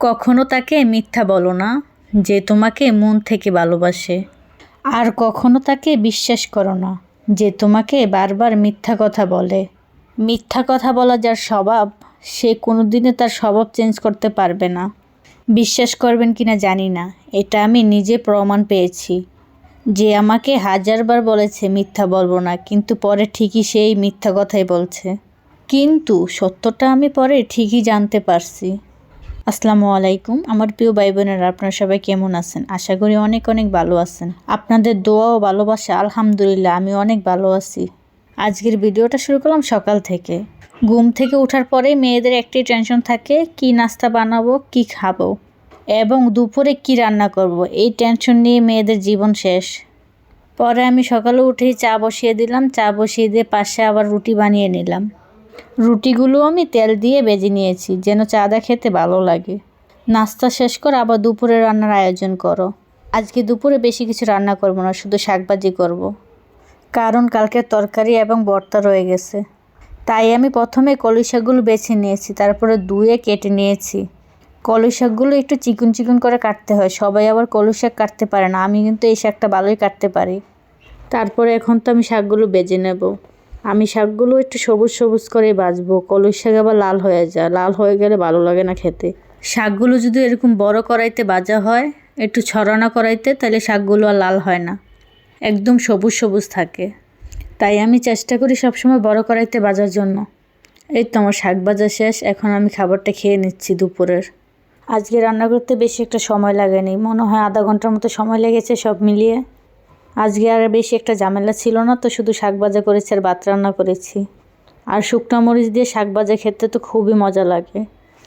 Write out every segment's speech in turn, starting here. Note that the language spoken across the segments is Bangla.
কখনো তাকে মিথ্যা বলো না যে তোমাকে মন থেকে ভালোবাসে। আর কখনো তাকে বিশ্বাস করো না যে তোমাকে বারবার মিথ্যা কথা বলে। মিথ্যা কথা বলা যার স্বভাব, সে কোনোদিনও তার স্বভাব চেঞ্জ করতে পারবে না। বিশ্বাস করবেন কিনা জানি না, এটা আমি নিজে প্রমাণ পেয়েছি। যে আমাকে হাজারবার বলেছে মিথ্যা বলবো না, কিন্তু পরে ঠিকই সেই মিথ্যা কথাই বলছে। কিন্তু সত্যটা আমি পরে ঠিকই জানতে পারছি। আসসালামু আলাইকুম আমার প্রিয় ভাই বোনেরা, আপনারা সবাই কেমন আছেন? আশা করি অনেক অনেক ভালো আছেন। আপনাদের দোয়া ও ভালোবাসা আলহামদুলিল্লাহ আমি অনেক ভালো আছি। আজকের ভিডিওটা শুরু করলাম সকাল থেকে। ঘুম থেকে ওঠার পরেই মেয়েদের একটি টেনশন থাকে, কি নাস্তা বানাবো, কি খাবো এবং দুপুরে কি রান্না করব। এই টেনশন নিয়ে মেয়েদের জীবন শেষ। পরে আমি সকালে উঠেই চা বসিয়ে দিলাম। চা বসিয়ে দিয়ে পাশে আবার রুটি বানিয়ে নিলাম। রুটিগুলো আমি তেল দিয়ে ভেজে নিয়েছি যেন চাটা খেতে ভালো লাগে। নাস্তা শেষ করে আবার দুপুরে রান্নার আয়োজন করো। আজকে দুপুরে বেশি কিছু রান্না করব না, শুধু শাকভাজি করব। কারণ কালকের তরকারি এবং ভর্তা রয়ে গেছে। তাই আমি প্রথমে কলই শাকগুলো বেছে নিয়েছি, তারপরে ধুয়ে কেটে নিয়েছি। কলই শাকগুলো একটু চিকন চিকন করে কাটতে হয়, সবাই আবার কলই শাক কাটতে পারে না, আমি কিন্তু এই শাকটা ভালোই কাটতে পারি। তারপরে এখন তো আমি শাকগুলো ভেজে নেব। আমি শাকগুলো একটু সবুজ সবুজ করে ভাজবো, কলই শাক আবার লাল হয়ে যায়, লাল হয়ে গেলে ভালো লাগে না খেতে। শাকগুলো যদি এরকম বড় কড়াইতে ভাজা হয়, একটু ছড়ানো কড়াইতে, তাহলে শাকগুলো আর লাল হয় না, একদম সবুজ সবুজ থাকে। তাই আমি চেষ্টা করি সবসময় বড় কড়াইতে ভাজার জন্য। এই তো আমার শাক ভাজা শেষ, এখন আমি খাবারটা খেয়ে নিচ্ছি দুপুরের। আজকে রান্না করতে বেশি একটা সময় লাগেনি, মনে হয় আধা ঘন্টার মতো সময় লেগেছে সব মিলিয়ে। আজকে আর বেশি একটা ঝামেলা ছিল না, তো শুধু শাক ভাজা করেছি আর ভাত রান্না করেছি। আর শুকনো মরিচ দিয়ে শাক ভাজা খেতে তো খুবই মজা লাগে,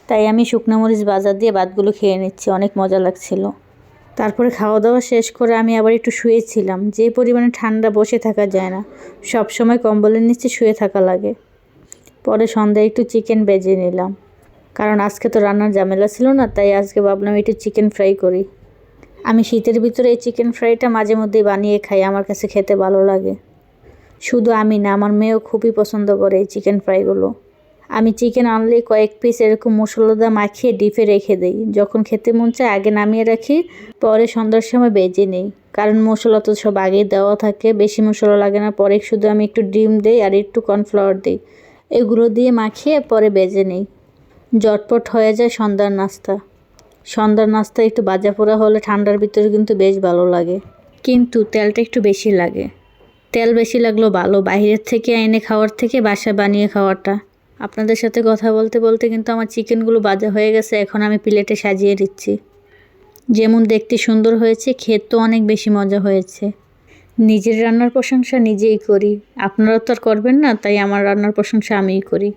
তাই আমি শুকনো মরিচ ভাজা দিয়ে ভাতগুলো খেয়ে নিচ্ছি, অনেক মজা লাগছিল। তারপরে খাওয়া দাওয়া শেষ করে আমি আবার একটু শুয়েছিলাম। যে পরিমাণে ঠান্ডা, বসে থাকা যায় না, সব সময় কম্বলের নিচে শুয়ে থাকা লাগে। পরে সন্ধ্যায় একটু চিকেন ভেজে নিলাম, কারণ আজকে তো রান্নার ঝামেলা ছিল না, তাই আজকে ভাবলাম একটু চিকেন ফ্রাই করি। আমি শীতের ভিতরে এই চিকেন ফ্রাইটা মাঝে মধ্যেই বানিয়ে খাই, আমার কাছে খেতে ভালো লাগে। শুধু আমি না, আমার মেয়েও খুবই পছন্দ করে এই চিকেন ফ্রাইগুলো। আমি চিকেন আনলেই কয়েক পিস এরকম মশলাদা মাখিয়ে ডিপে রেখে দিই, যখন খেতে মন চায় আগে নামিয়ে রাখি, পরে সন্ধ্যার সময় ভেজে নিই। কারণ মশলা তো সব আগেই দেওয়া থাকে, বেশি মশলা লাগে না। পরে শুধু আমি একটু ডিম দিই আর একটু কর্নফ্লাওয়ার দিই, এগুলো দিয়ে মাখিয়ে পরে ভেজে নিই। ঝটপট হয়ে যায় সন্ধ্যার নাস্তা। সন্ধ্যার নাস্তা একটু ভাজা পোড়া হলে ঠান্ডার ভিতরে কিন্তু বেশ ভালো লাগে, কিন্তু তেলটা একটু বেশি লাগে। তেল বেশি লাগলো ভালো, বাইরের থেকে এনে খাওয়ার থেকে বাসায় বানিয়ে খাওয়াটা। আপনাদের সাথে কথা বলতে বলতে কিন্তু আমার চিকেনগুলো ভাজা হয়ে গেছে, এখন আমি প্লেটে সাজিয়ে দিচ্ছি। যেমন দেখতে সুন্দর হয়েছে, খেতেও অনেক বেশি মজা হয়েছে। নিজের রান্নার প্রশংসা নিজেই করি, আপনারা তো আর করবেন না, তাই আমার রান্নার প্রশংসা আমিই করি।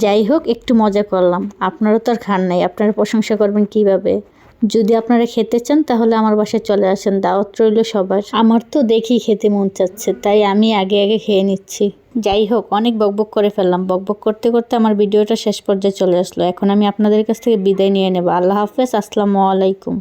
যাই হোক, একটু মজা করলাম। আপনারা তো আর খান নাই, আপনারা প্রশংসা করবেন কিভাবে? যদি আপনারা খেতে চান তাহলে আমার বাসায় চলে আসেন, দাওয়াত রইল সবার। আমার তো দেখেই খেতে মন চাচ্ছে, তাই আমি আগে আগে খেয়ে নিচ্ছি। যাই হোক, অনেক বকবক করে ফেললাম। বকবক করতে করতে আমার ভিডিওটা শেষ পর্যায়ে চলে আসলো। এখন আমি আপনাদের কাছ থেকে বিদায় নিয়ে নেব। আল্লাহ হাফেজ, আসসালামু আলাইকুম।